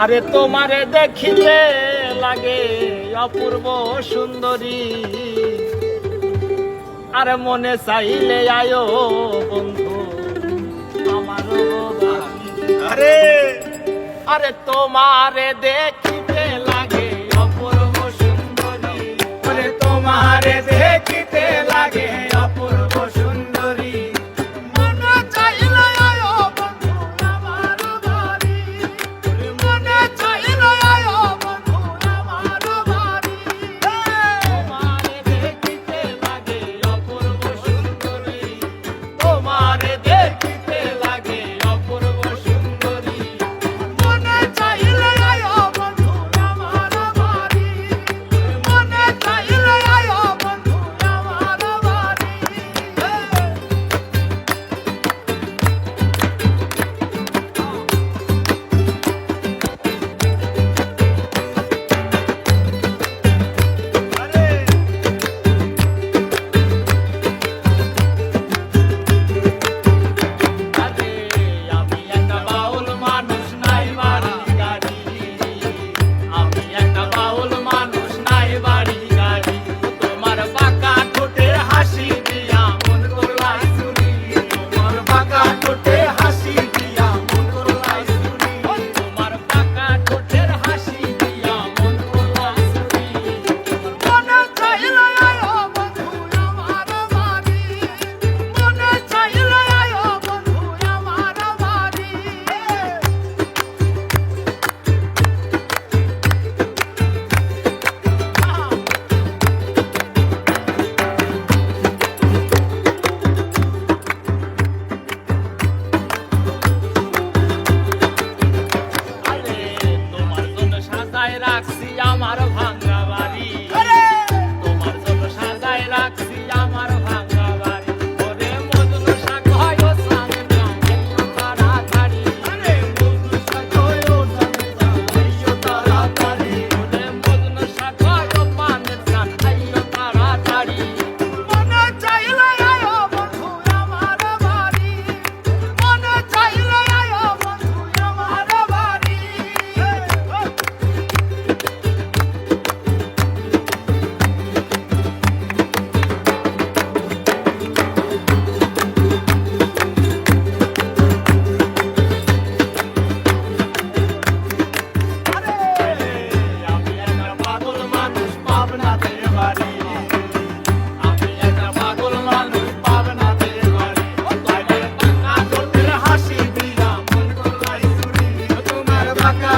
আরে তোমারে দেখিতে লাগে অপূর্ব সুন্দরী, আরে মনে চাইলে আয়ো বন্ধু আমারও বাড়ি। আরে আরে তোমারে দেখিতে লাগে অপূর্ব সুন্দরী, আরে তোমারে দেখিতে লাগে অপূর্ব সুন্দরী, মনে চাইলে আয়ো বন্ধু আমারও বাড়ি, মনে চাইলে আয়ো বন্ধু আমারও বাড়ি। তোমারে দেখিতে লাগে অপূর্ব সুন্দরী, তোমারে দেখিতে লাগে অপূর্ব সুন্দরী, মনে চাইলে আয়ো বন্ধু আমারও বাড়ি, মনে চাইলে আয়ো বন্ধু আমারও বাড়ি। আরে আমি একটা বাউল মানুষ নাই বাড়ি গাড়ি, আমি একটা বাউল মানুষ নাই বাড়ি গাড়ি, তোমার বাঁকা ঠোঁটের হাসি দিয়া মন করলাই চুরি, তোমার বাঁকা ঠোঁটে হাসি দিয়া মন করলাই চুরি, তোমার বাঁকা ঠোঁটের হাসি দিয়া মন করলাই চুরি, মনে চাইলে আয়ো বন্ধু আমারও বাড়ি, মনে চাইলে আয়ো বন্ধু আমারও বাড়ি। আরে তোমার জন্য সাজায় রাখছি আমার ভাঙা বাড়ি, তোমার জন্য সাজায় রাখছি আমার ভাঙা বাড়ি, ওরে মজনু শাক হয় ও সামনে আইও তাড়াতাড়ি, আরে মজনু শাক হয় ও সামনে আইও তাড়াতাড়ি, ওরে মজনু শাক হয় ও পানের চান আইও তাড়াতাড়ি, মনে চাইলে আয়ো বন্ধু আমারও বাড়ি, মনে চাইলে আয়ো বন্ধু আমারও বাড়ি। আমি একটা পাগল মানুষ পাবনাতে বাড়ি, আমি একটা পাগল মানুষ পাবনাতে বাড়ি, তোমার বাঁকা ঠোঁটের হাসি দিয়া মন করলাই চুরি, তোমার বাঁকা